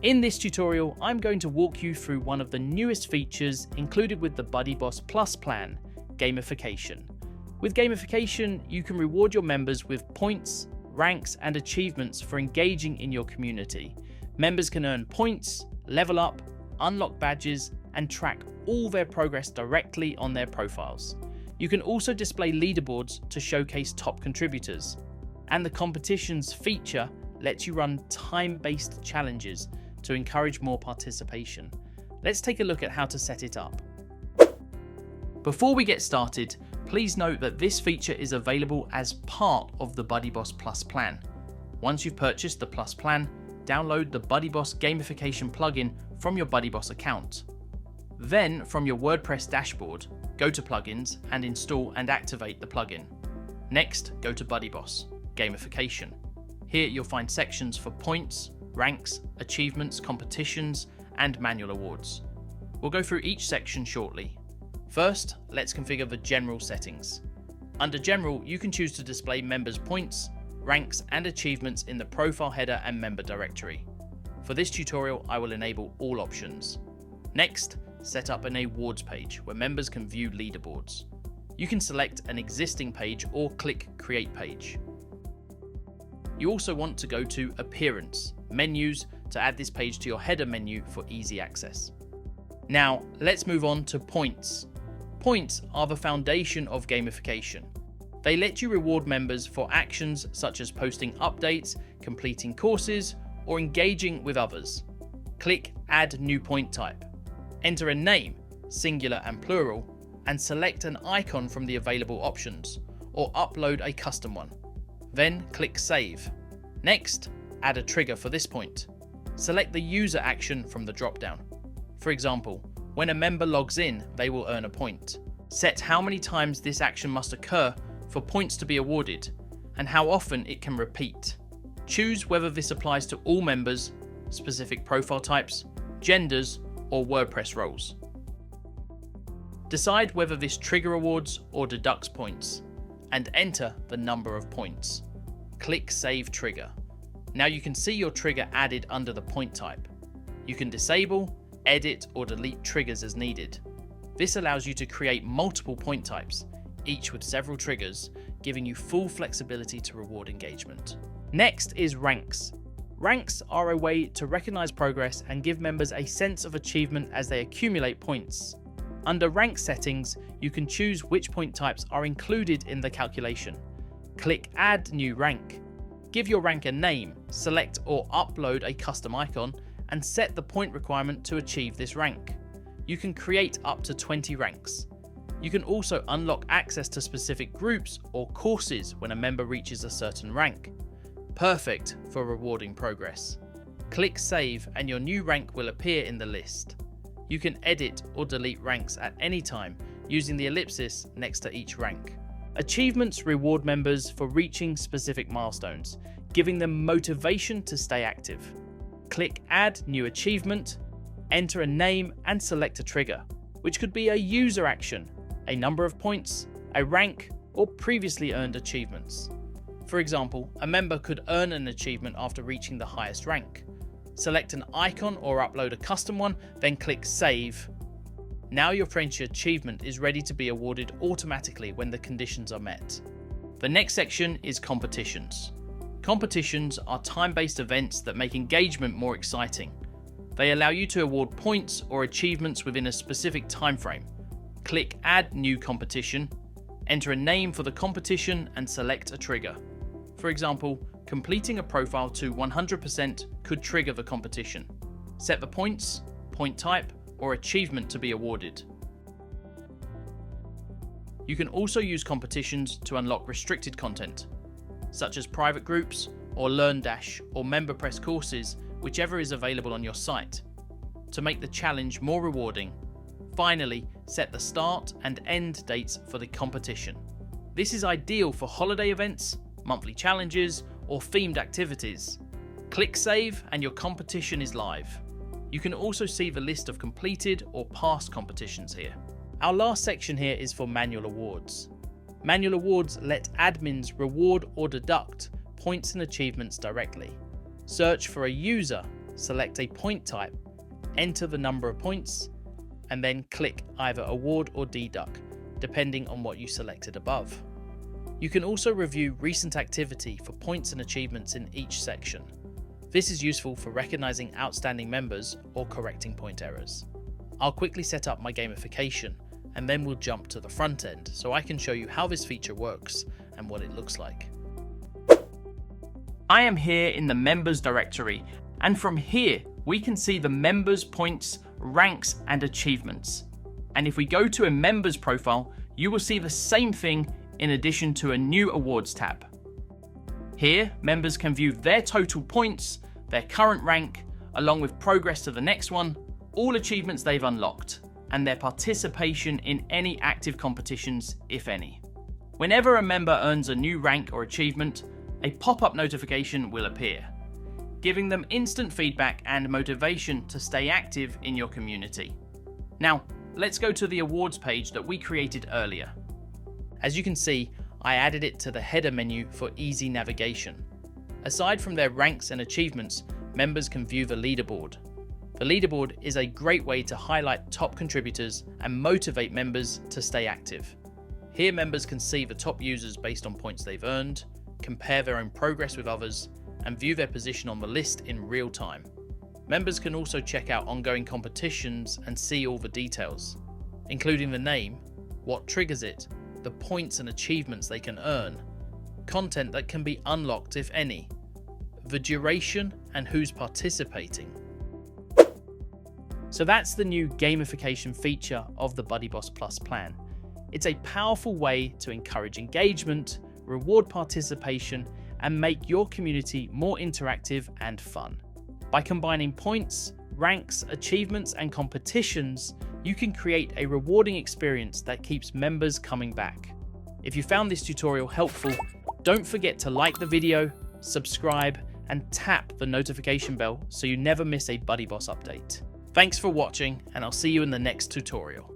In this tutorial, I'm going to walk you through one of the newest features included with the BuddyBoss Plus plan, gamification. With gamification, you can reward your members with points, ranks, and achievements for engaging in your community. Members can earn points, level up, unlock badges, and track all their progress directly on their profiles. You can also display leaderboards to showcase top contributors. And the competitions feature lets you run time-based challenges to encourage more participation. Let's take a look at how to set it up. Before we get started, please note that this feature is available as part of the BuddyBoss Plus plan. Once you've purchased the Plus plan, download the BuddyBoss Gamification plugin from your BuddyBoss account. Then, from your WordPress dashboard, go to Plugins and install and activate the plugin. Next, go to BuddyBoss Gamification. Here you'll find sections for points, ranks, achievements, competitions, and manual awards. We'll go through each section shortly. First, let's configure the general settings. Under General, you can choose to display members' points, ranks, and achievements in the profile header and member directory. For this tutorial, I will enable all options. Next, set up an awards page where members can view leaderboards. You can select an existing page or click Create Page. You also want to go to Appearance, Menus to add this page to your header menu for easy access. Now, let's move on to points. Points are the foundation of gamification. They let you reward members for actions such as posting updates, completing courses, or engaging with others. Click Add New Point Type. Enter a name, singular and plural, and select an icon from the available options, or upload a custom one. Then click Save. Next, add a trigger for this point. Select the user action from the drop-down. For example, when a member logs in, they will earn a point. Set how many times this action must occur for points to be awarded, and how often it can repeat. Choose whether this applies to all members, specific profile types, genders, or WordPress roles. Decide whether this trigger awards or deducts points, and enter the number of points. Click Save Trigger. Now you can see your trigger added under the point type. You can disable, edit, or delete triggers as needed. This allows you to create multiple point types, each with several triggers, giving you full flexibility to reward engagement. Next is ranks. Ranks are a way to recognize progress and give members a sense of achievement as they accumulate points. Under rank settings, you can choose which point types are included in the calculation. Click Add New Rank. Give your rank a name, select or upload a custom icon, and set the point requirement to achieve this rank. You can create up to 20 ranks. You can also unlock access to specific groups or courses when a member reaches a certain rank. Perfect for rewarding progress. Click Save and your new rank will appear in the list. You can edit or delete ranks at any time using the ellipsis next to each rank. Achievements reward members for reaching specific milestones, giving them motivation to stay active. Click Add New Achievement, enter a name and select a trigger, which could be a user action, a number of points, a rank, or previously earned achievements. For example, a member could earn an achievement after reaching the highest rank. Select an icon or upload a custom one, then click Save. Now your friendship achievement is ready to be awarded automatically when the conditions are met. The next section is competitions. Competitions are time-based events that make engagement more exciting. They allow you to award points or achievements within a specific time frame. Click Add New Competition, enter a name for the competition and select a trigger. For example, completing a profile to 100% could trigger the competition. Set the points, point type, or achievement to be awarded. You can also use competitions to unlock restricted content, such as private groups or LearnDash or MemberPress courses, whichever is available on your site, to make the challenge more rewarding. Finally, set the start and end dates for the competition. This is ideal for holiday events, monthly challenges, or themed activities. Click Save and your competition is live. You can also see the list of completed or past competitions here. Our last section here is for manual awards. Manual awards let admins reward or deduct points and achievements directly. Search for a user, select a point type, enter the number of points, and then click either award or deduct, depending on what you selected above. You can also review recent activity for points and achievements in each section. This is useful for recognizing outstanding members or correcting point errors. I'll quickly set up my gamification, and then we'll jump to the front end so I can show you how this feature works and what it looks like. I am here in the members directory, and from here we can see the members' points, ranks and achievements. And if we go to a members profile, you will see the same thing in addition to a new awards tab. Here, members can view their total points, their current rank, along with progress to the next one, all achievements they've unlocked, and their participation in any active competitions, if any. Whenever a member earns a new rank or achievement, a pop-up notification will appear, giving them instant feedback and motivation to stay active in your community. Now, let's go to the awards page that we created earlier. As you can see, I added it to the header menu for easy navigation. Aside from their ranks and achievements, members can view the leaderboard. The leaderboard is a great way to highlight top contributors and motivate members to stay active. Here, members can see the top users based on points they've earned, compare their own progress with others, and view their position on the list in real time. Members can also check out ongoing competitions and see all the details, including the name, what triggers it, the points and achievements they can earn, content that can be unlocked if any, the duration and who's participating. So that's the new gamification feature of the BuddyBoss Plus plan. It's a powerful way to encourage engagement, reward participation, and make your community more interactive and fun. By combining points, ranks, achievements, and competitions, you can create a rewarding experience that keeps members coming back. If you found this tutorial helpful, don't forget to like the video, subscribe, and tap the notification bell so you never miss a BuddyBoss update. Thanks for watching, and I'll see you in the next tutorial.